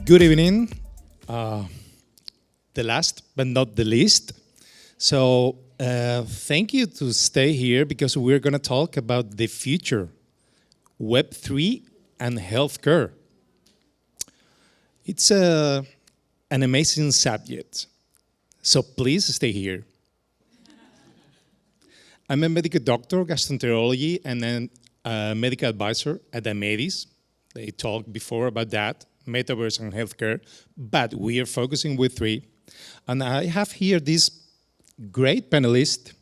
Good evening. The last but not the least. So thank you to stay here because we're going to talk about the future, Web3 and healthcare. It's an amazing subject, so please stay here. I'm a medical doctor, gastroenterology, and then a medical advisor at Aimedis. They talked before about that, metaverse and healthcare, but we are focusing with three. And I have here this great panelist.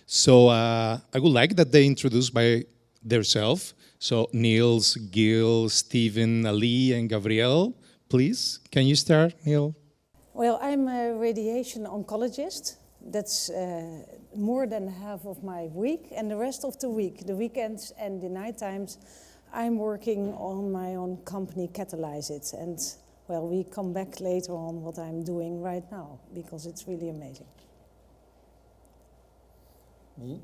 So I would like that they introduce by themselves. So Niels, Gil, Steven, Ali, and Gabriëlle, please. Can you start, Niels? Well, I'm a radiation oncologist. That's more than half of my week. And the rest of the week, the weekends and the night times, I'm working on my own company, CatalyzIT. And, well, we come back later on what I'm doing right now, because it's really amazing. Me?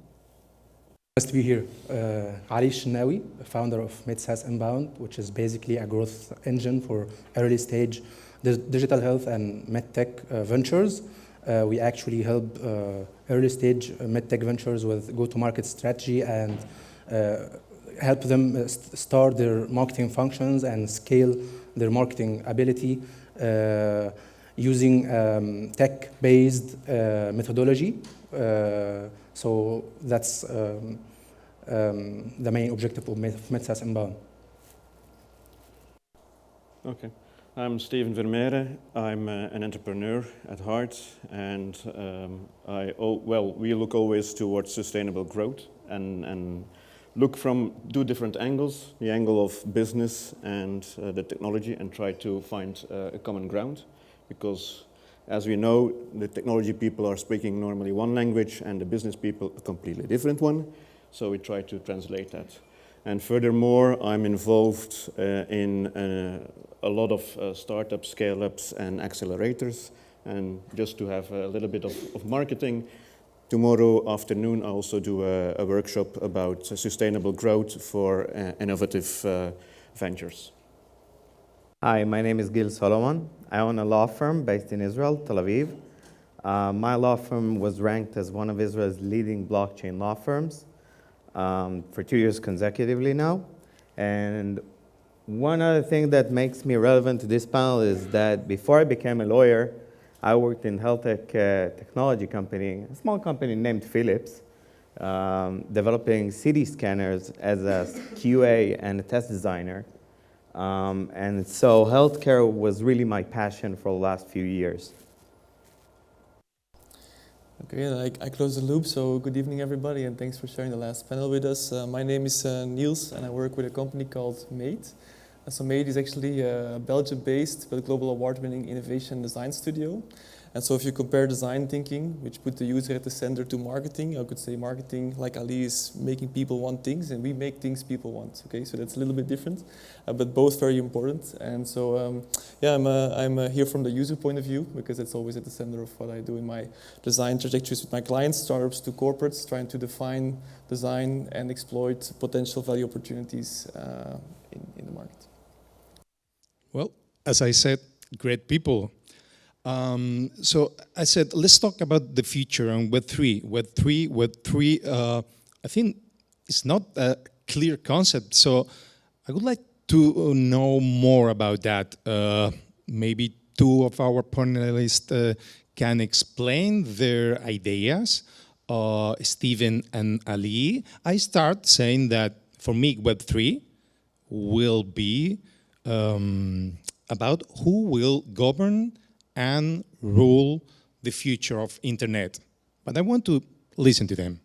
Nice to be here. Elshenawy, founder of MedSaaS Inbound, which is basically a growth engine for early stage digital health and MedTech ventures. We actually help early stage MedTech ventures with go-to-market strategy and help them start their marketing functions and scale their marketing ability using tech-based methodology. So that's the main objective of MedSaaS Inbound. Okay. I'm Steven Vermiere. I'm an entrepreneur at heart, and we look always towards sustainable growth and look from two different angles, the angle of business and the technology, and try to find a common ground, because as we know, the technology people are speaking normally one language and the business people a completely different one, so we try to translate that. And furthermore, I'm involved in a lot of startups, scale-ups, and accelerators. And just to have a little bit of marketing, tomorrow afternoon I also do a workshop about sustainable growth for innovative ventures. Hi, my name is Gil Solomon. I own a law firm based in Israel, Tel Aviv. My law firm was ranked as one of Israel's leading blockchain law firms for 2 years consecutively now. And one other thing that makes me relevant to this panel is that before I became a lawyer, I worked in health tech technology company, a small company named Philips, developing CT scanners as a QA and a test designer. And so healthcare was really my passion for the last few years. Okay, I close the loop, so good evening everybody, and thanks for sharing the last panel with us. My name is Niels, and I work with a company called 𝐂𝐿. So 𝐂𝐿 is actually a Belgium-based but global award-winning innovation design studio. And so if you compare design thinking, which put the user at the center, to marketing, I could say marketing, like Ali, is making people want things, and we make things people want. Okay, so that's a little bit different, but both very important. And so, yeah, I'm here from the user point of view, because it's always at the center of what I do in my design trajectories with my clients, startups to corporates, trying to define, design, and exploit potential value opportunities in the market. Well, as I said, great people. So I said, let's talk about the future and Web3. Web3, I think it's not a clear concept. So I would like to know more about that. Maybe two of our panelists can explain their ideas. Steven and Ali. I start saying that for me, Web3 will be about who will govern and rule the future of internet. But I want to listen to them.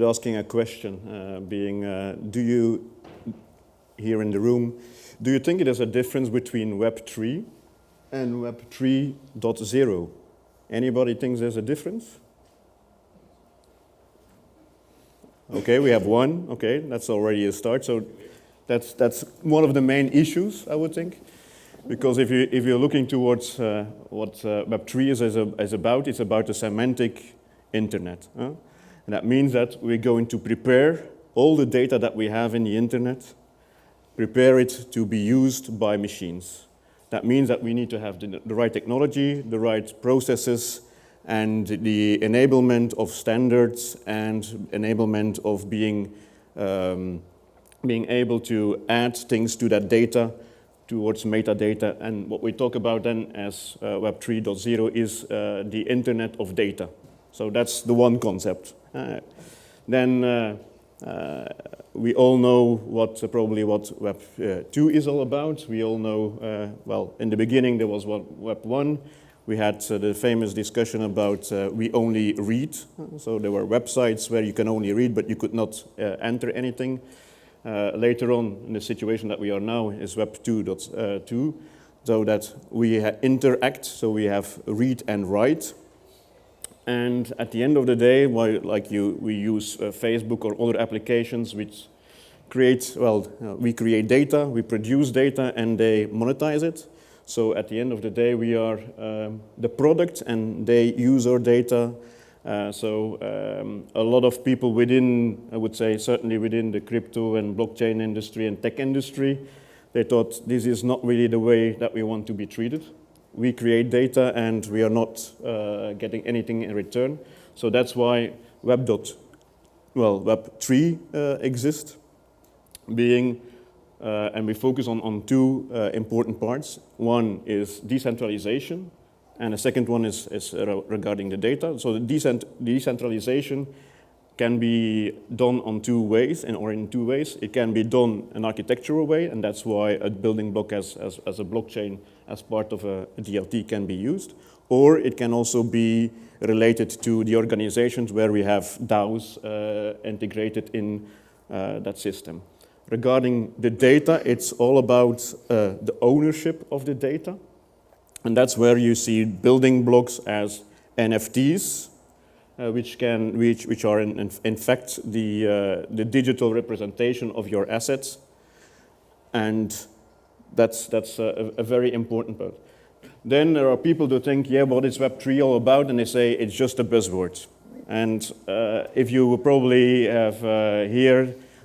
Asking a question, do you, here in the room, do you think there's a difference between Web3 and Web 3.0? Anybody thinks there's a difference? Okay, we have one. Okay, that's already a start. So that's one of the main issues, I would think. Because if you're looking towards what Web3 is about, it's about the semantic internet. And that means that we're going to prepare all the data that we have in the internet prepare it to be used by machines. That means that we need to have the right technology, the right processes, and the enablement of standards and enablement of being able to add things to that data towards metadata. And what we talk about then as Web 3.0 is the Internet of Data. So that's the one concept. Then we all know probably what Web 2 is all about. We all know, well, in the beginning there was Web 1. We had the famous discussion about we only read. So there were websites where you can only read, but you could not enter anything. Later on, in the situation that we are now, is Web 2.2, so that we interact, so we have read and write. And at the end of the day, we use Facebook or other applications which create, we create data, we produce data, and they monetize it. So at the end of the day, we are the product, and they use our data. A lot of people within, I would say, certainly within the crypto and blockchain industry and tech industry, they thought this is not really the way that we want to be treated. We create data and we are not getting anything in return. So that's why Web 3 exists, and we focus on two important parts. One is decentralization, and the second one is regarding the data. So the decentralization can be done in two ways. It can be done an architectural way, and that's why a building block as a blockchain as part of a DLT can be used. Or it can also be related to the organizations where we have DAOs integrated in that system. Regarding the data, it's all about the ownership of the data. And that's where you see building blocks as NFTs, which are in fact the digital representation of your assets. And that's a very important part. Then there are people who think, yeah, what is Web 3 all about? And they say it's just a buzzword. And if you probably have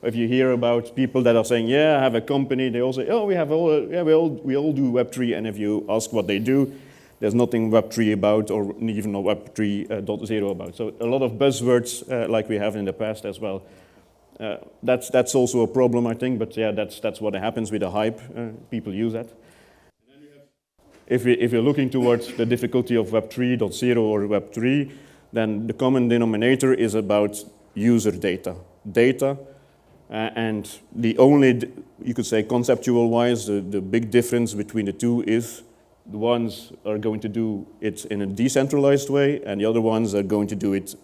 if you hear about people that are saying, yeah, I have a company, they all say, oh, we all do Web 3. And if you ask what they do, there's nothing Web 3 about, or even no Web 3.0 about. So a lot of buzzwords like we have in the past as well. That's also a problem, I think, but yeah, that's what happens with the hype. People use that. If you're looking towards the difficulty of Web 3.0 or Web 3, then the common denominator is about user data. And the only, you could say conceptual-wise, the big difference between the two is the ones are going to do it in a decentralized way, and the other ones are going to do it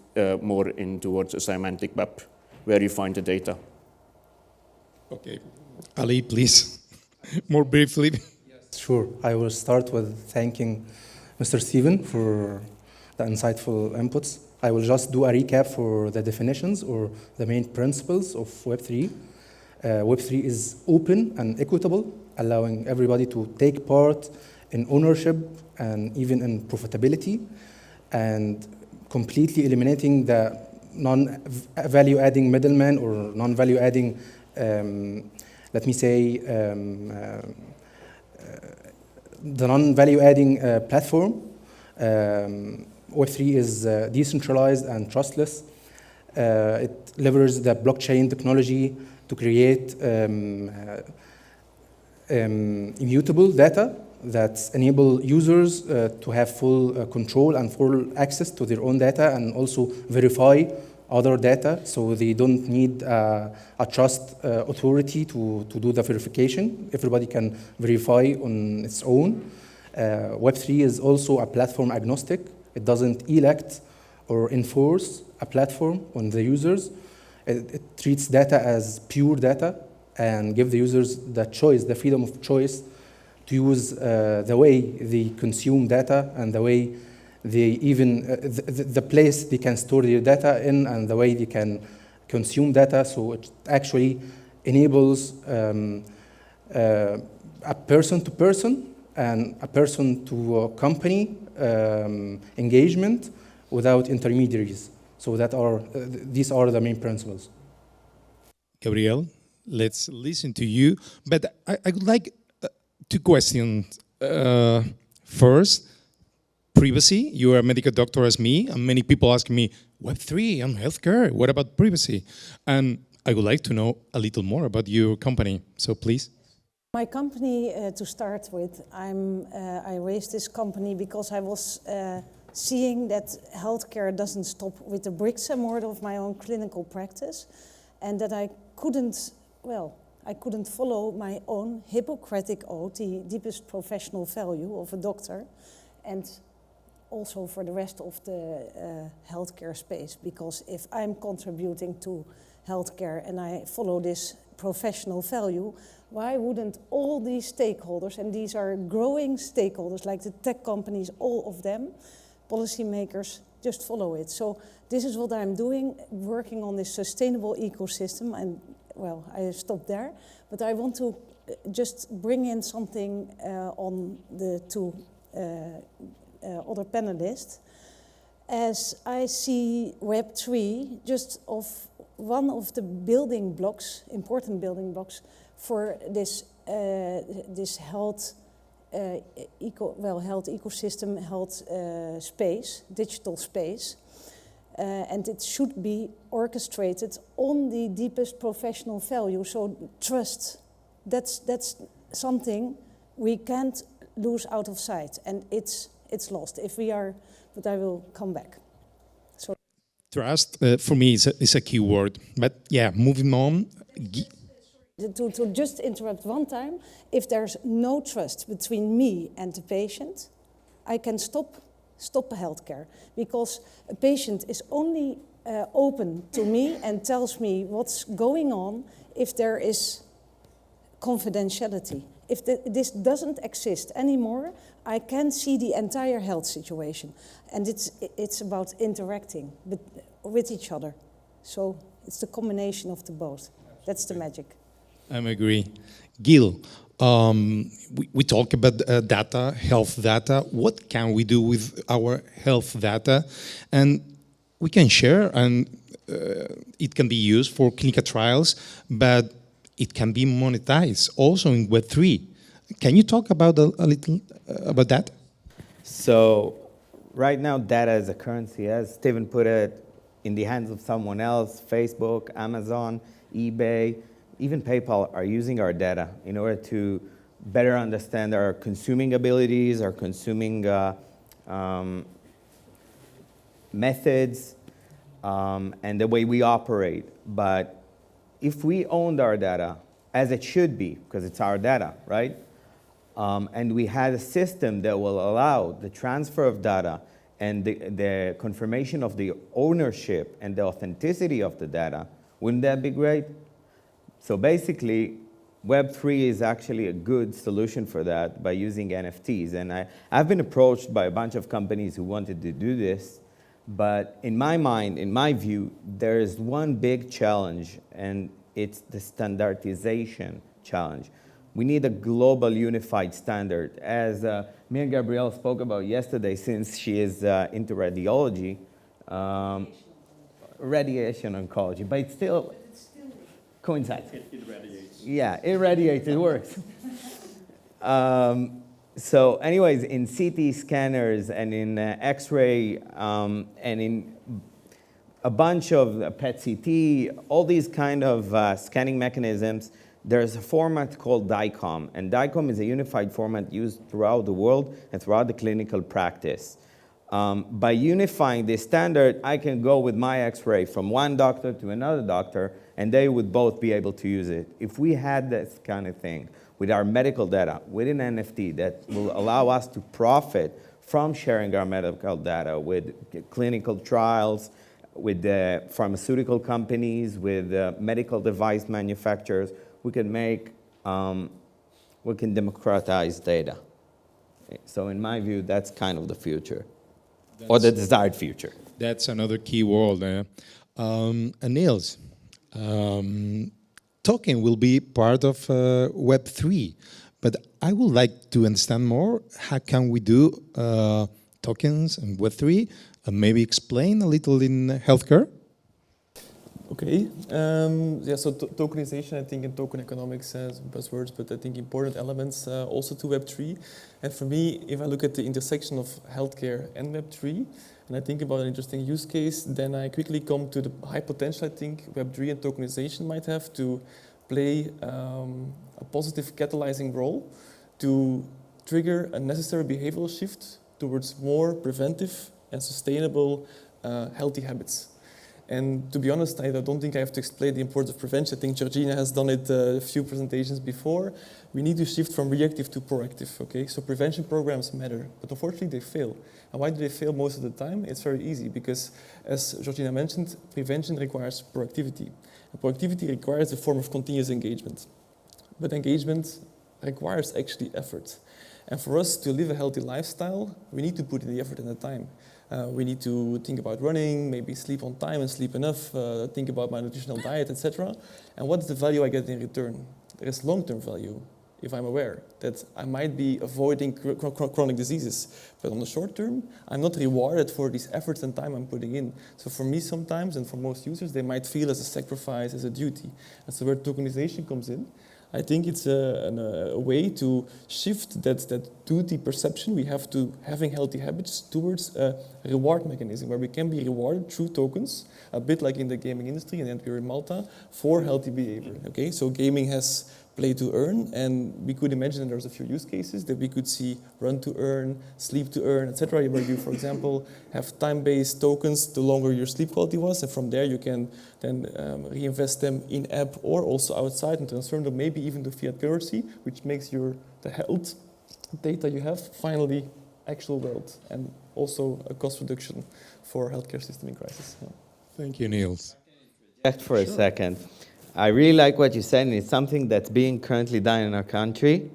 more towards a semantic web, where you find the data. Okay, Ali, please, more briefly. Yes, sure. I will start with thanking Mr. Steven for the insightful inputs. I will just do a recap for the definitions or the main principles of Web3. Web3 is open and equitable, allowing everybody to take part in ownership and even in profitability, and completely eliminating the non-value-adding middleman or non-value-adding, let me say, the non-value-adding platform. Web3 is decentralized and trustless. It leverages the blockchain technology to create immutable data that enable users to have full control and full access to their own data, and also verify other data, so they don't need a trust authority to do the verification. Everybody can verify on its own. Web3 is also a platform agnostic. It doesn't elect or enforce a platform on the users. It treats data as pure data and gives the users the choice, the freedom of choice to use the way they consume data, and the way they even, the place they can store their data in, and the way they can consume data. So it actually enables a person-to-person and a person-to-company engagement without intermediaries. So these are the main principles. Gabriëlle, let's listen to you. But I would like two questions. First, privacy. You are a medical doctor as me, and many people ask me, Web3 and healthcare, what about privacy? And I would like to know a little more about your company, so please. My company, to start with, I raised this company because I was seeing that healthcare doesn't stop with the bricks and mortar of my own clinical practice, and that I couldn't follow my own Hippocratic oath, the deepest professional value of a doctor, and also for the rest of the healthcare space, because if I'm contributing to healthcare and I follow this professional value, why wouldn't all these stakeholders, and these are growing stakeholders like the tech companies, all of them, policymakers, just follow it. So this is what I'm doing, working on this sustainable ecosystem, and well, I stopped there, but I want to just bring in something on the two other panelists. As I see Web3 just of one of the building blocks, important building blocks for this this health health ecosystem, health space, digital space, and it should be orchestrated on the deepest professional value. So trust, that's something we can't lose out of sight, and it's lost if we are. But I will come back. So Trust for me is a key word. But yeah, moving on. To just interrupt one time, if there's no trust between me and the patient, I can stop healthcare, because a patient is only open to me and tells me what's going on if there is confidentiality. If this doesn't exist anymore, I can see the entire health situation, and it's about interacting with each other. So it's the combination of the both. That's the magic. I agree. Gil, we talk about data, health data. What can we do with our health data? And we can share, and it can be used for clinical trials, but it can be monetized also in Web3. Can you talk about a little about that? So right now, data is a currency, as Steven put it, in the hands of someone else. Facebook, Amazon, eBay, even PayPal are using our data in order to better understand our consuming abilities, our consuming methods, and the way we operate. But if we owned our data, as it should be, because it's our data, right? And we had a system that will allow the transfer of data and the confirmation of the ownership and the authenticity of the data, wouldn't that be great? So basically, Web3 is actually a good solution for that by using NFTs. And I've been approached by a bunch of companies who wanted to do this, but in my mind, in my view, there is one big challenge, and it's the standardization challenge. We need a global unified standard. As me and Gabriëlle spoke about yesterday, since she is into radiology, radiation oncology, but it's still coincides. It radiates. Yeah, it radiates, it works. So anyways, in CT scanners and in X-ray and in a bunch of PET-CT, all these kind of scanning mechanisms, there's a format called DICOM, and DICOM is a unified format used throughout the world and throughout the clinical practice. By unifying this standard, I can go with my X-ray from one doctor to another doctor, and they would both be able to use it. If we had this kind of thing with our medical data, with an NFT that will allow us to profit from sharing our medical data with clinical trials, with the pharmaceutical companies, with medical device manufacturers, we can make, we can democratize data. So in my view, that's kind of the future, or the desired future. That's another key word. And Niels, token will be part of Web3, but I would like to understand more, how can we do tokens and Web3, and maybe explain a little in healthcare? Okay. Yeah, so tokenization, I think, and token economics, buzzwords, but I think important elements also to Web3. And for me, if I look at the intersection of healthcare and Web3, and I think about an interesting use case, then I quickly come to the high potential I think Web3 and tokenization might have to play a positive catalyzing role to trigger a necessary behavioral shift towards more preventive and sustainable healthy habits. And to be honest, I don't think I have to explain the importance of prevention. I think Georgina has done it a few presentations before. We need to shift from reactive to proactive, okay? So prevention programs matter, but unfortunately they fail. And why do they fail most of the time? It's very easy, because as Georgina mentioned, prevention requires proactivity. And proactivity requires a form of continuous engagement. But engagement requires actually effort. And for us to live a healthy lifestyle, we need to put in the effort and the time. We need to think about running, maybe sleep on time and sleep enough, think about my nutritional diet, etc. And what's the value I get in return? There is long-term value, if I'm aware that I might be avoiding chronic diseases. But on the short term, I'm not rewarded for these efforts and time I'm putting in. So for me sometimes, and for most users, they might feel as a sacrifice, as a duty. And so where tokenization comes in, I think it's a way to shift that duty perception we have to having healthy habits towards a reward mechanism where we can be rewarded through tokens, a bit like in the gaming industry, and we're in Malta, for healthy behavior. Okay, so gaming has play to earn, and we could imagine that there's a few use cases that we could see: run to earn, sleep to earn, etc. Where you, for example, have time-based tokens the longer your sleep quality was, and from there you can then reinvest them in-app or also outside and transform them maybe even to fiat currency, which makes the health data you have finally actual wealth, and also a cost reduction for healthcare system in crisis. Yeah. Thank you, Niels. Just for a second. I really like what you said, and it's something that's being currently done in our country.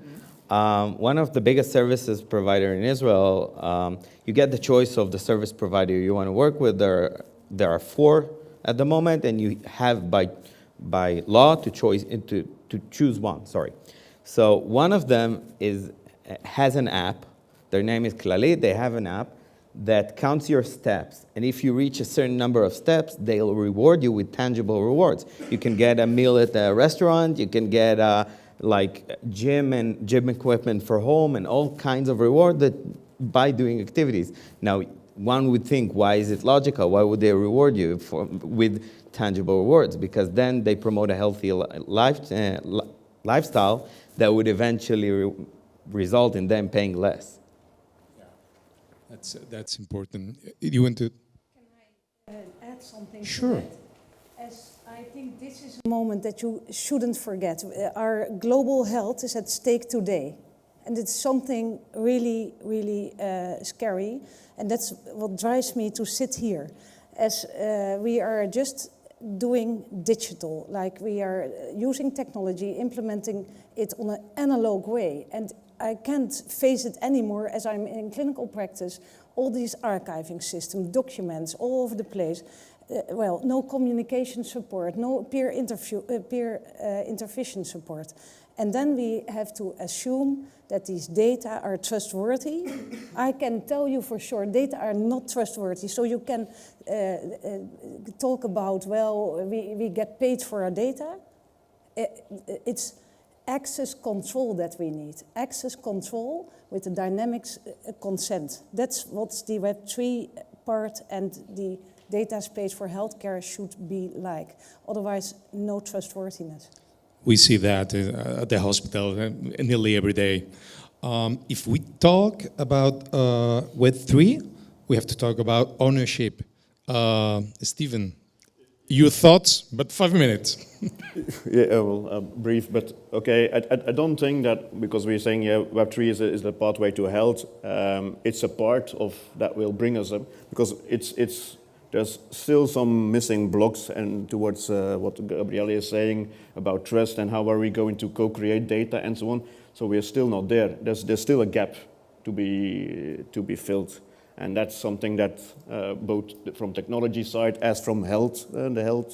One of the biggest services provider in Israel, you get the choice of the service provider you want to work with. There are 4 at the moment, and you have by law to choose one. Sorry. So one of them has an app. Their name is 𝐭𝐝. They have an app that counts your steps. And if you reach a certain number of steps, they'll reward you with tangible rewards. You can get a meal at a restaurant, you can get like gym equipment for home, and all kinds of reward by doing activities. Now, one would think, why is it logical? Why would they reward you with tangible rewards? Because then they promote a healthy lifestyle that would eventually result in them paying less. That's important. You want to? Can I add something Sure. to that? As I think this is a moment that you shouldn't forget. Our global health is at stake today. And it's something really, really scary. And that's what drives me to sit here. As we are just doing digital, like we are using technology, implementing it on an analog way. And I can't face it anymore as I'm in clinical practice. All these archiving systems, documents all over the place. Well, no communication support, no peer intervention support. And then we have to assume that these data are trustworthy. I can tell you for sure, data are not trustworthy. So you can talk about, well, we get paid for our data. It's access control that we need. Access control with the dynamics consent. That's what the Web3 part and the data space for healthcare should be like. Otherwise, no trustworthiness. We see that at the hospital nearly every day. If we talk about Web3, we have to talk about ownership. Steven, your thoughts, but 5 minutes. Yeah, well, brief, but okay. I don't think that because we're saying Web3 is the pathway to health. It's a part of that will bring us up because there's still some missing blocks and towards what Gabriëlle is saying about trust and how are we going to co-create data and so on. So we're still not there. There's still a gap to be filled. And that's something that both from technology side as from health, the health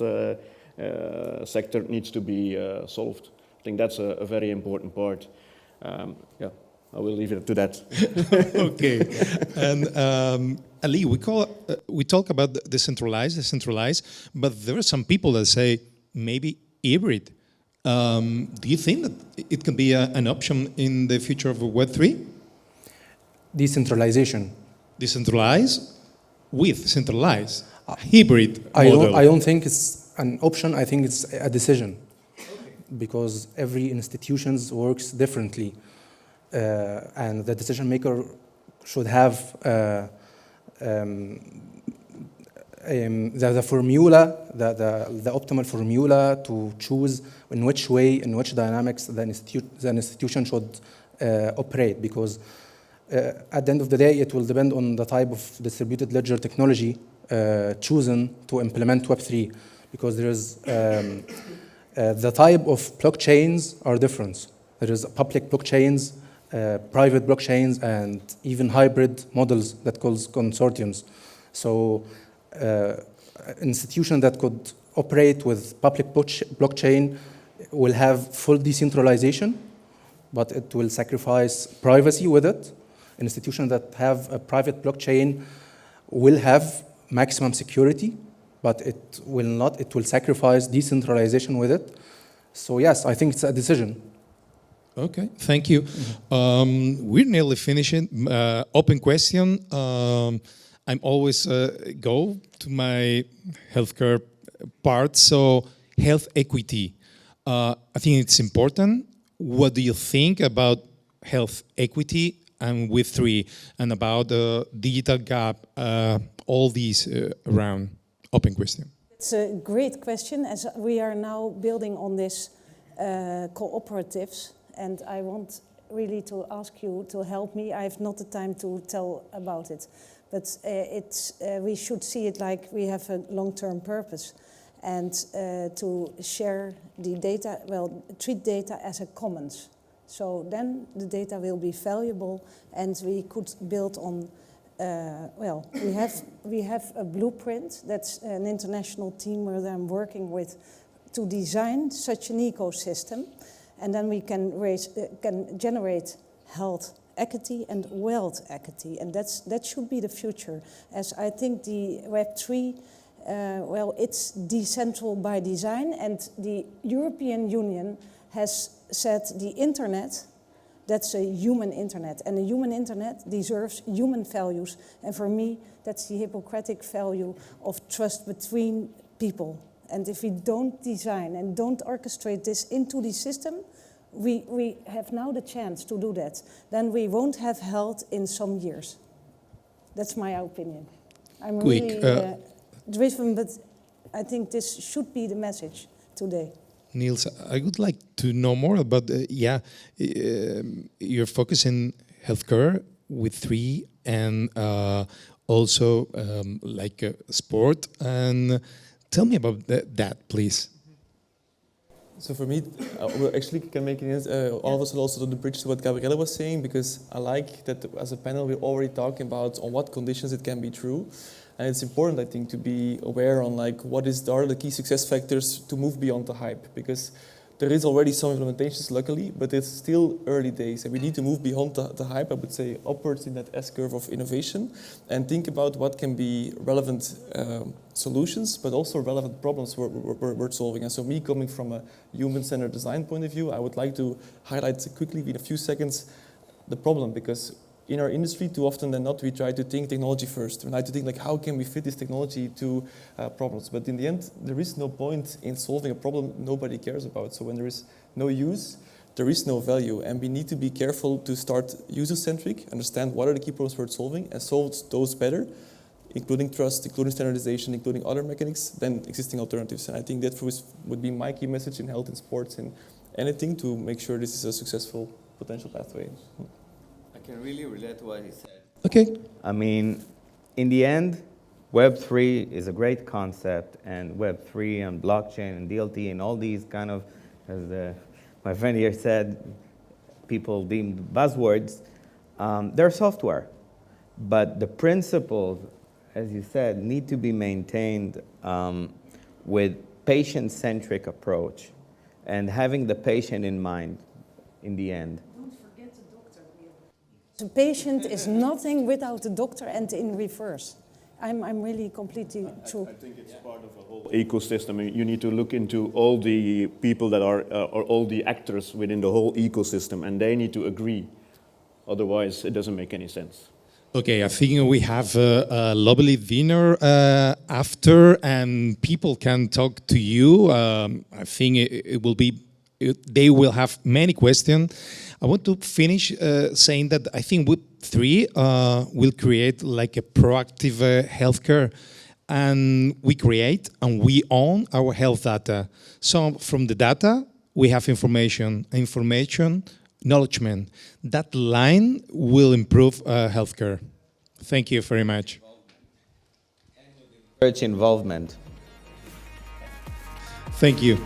sector needs to be solved. I think that's a very important part. Yeah. I will leave it to that. Okay. And Ali, we talk about decentralized, but there are some people that say maybe hybrid. Do you think that it can be an option in the future of Web3? Decentralization. Decentralized with centralized, hybrid model. I don't think it's an option. I think it's a decision, because every institution works differently, and the decision maker should have the formula, the optimal formula to choose in which way, in which dynamics the institution should operate, because at the end of the day, it will depend on the type of distributed ledger technology chosen to implement Web3, because there is the type of blockchains are different. There is public blockchains, private blockchains, and even hybrid models that calls consortiums. So institution that could operate with public blockchain will have full decentralization, but it will sacrifice privacy with it. An institution that have a private blockchain will have maximum security, but it will sacrifice decentralization with it. So yes, I think it's a decision. Okay, thank you. We're nearly finishing. Open question. I'm always go to my healthcare part. So health equity. I think it's important. What do you think about health equity and Web3 and about the digital gap? All these around. Open question. It's a great question, as we are now building on this cooperatives, and I want really to ask you to help me. I have not the time to tell about it, but we should see it like we have a long-term purpose, and to share the data, well, treat data as a commons. So then the data will be valuable, and we could build on. Well, we have a blueprint. That's an international team where I'm working with to design such an ecosystem, and then we can generate health equity and wealth equity, and that should be the future. As I think the Web3, well, it's decentral by design, and the European Union has said the internet. That's a human internet, and a human internet deserves human values. And for me, that's the Hippocratic value of trust between people. And if we don't design and don't orchestrate this into the system, we have now the chance to do that. Then we won't have health in some years. That's my opinion. I'm really driven, but I think this should be the message today. Niels, I would like to know more about, you're focusing healthcare with 3 and also like sport. And tell me about that, please. So for me, we actually can make it, all of us will also do the bridge to what Gabriëlle was saying, because I like that as a panel we're already talking about on what conditions it can be true. And it's important, I think, to be aware on like what are the key success factors to move beyond the hype, because there is already some implementations, luckily, but it's still early days, and we need to move beyond the hype, I would say, upwards in that S-curve of innovation, and think about what can be relevant solutions, but also relevant problems we're solving. And so me coming from a human-centered design point of view, I would like to highlight quickly in a few seconds the problem, because in our industry, too often than not, we try to think technology first. We try to think like, how can we fit this technology to problems? But in the end, there is no point in solving a problem nobody cares about. So when there is no use, there is no value. And we need to be careful to start user-centric, understand what are the key problems we're solving, and solve those better, including trust, including standardization, including other mechanics than existing alternatives. And I think that would be my key message in health and sports and anything to make sure this is a successful potential pathway. I can really relate to what he said. Okay. I mean, in the end, Web3 is a great concept, and Web3 and blockchain and DLT and all these kind of, as my friend here said, people deemed buzzwords, they're software. But the principles, as you said, need to be maintained with patient-centric approach and having the patient in mind in the end. Don't forget the doctor. We have The patient is nothing without the doctor, and in reverse. I'm really completely true. I think it's part of a whole ecosystem. You need to look into all the people that are, or all the actors within the whole ecosystem, and they need to agree. Otherwise, it doesn't make any sense. Okay, I think we have a lovely dinner after, and people can talk to you. I think it will be, they will have many questions. I want to finish saying that I think Web3 will create like a proactive healthcare, and we create and we own our health data. So from the data, we have information, acknowledgement. That line will improve healthcare. Thank you very much. Encourage involvement. Thank you.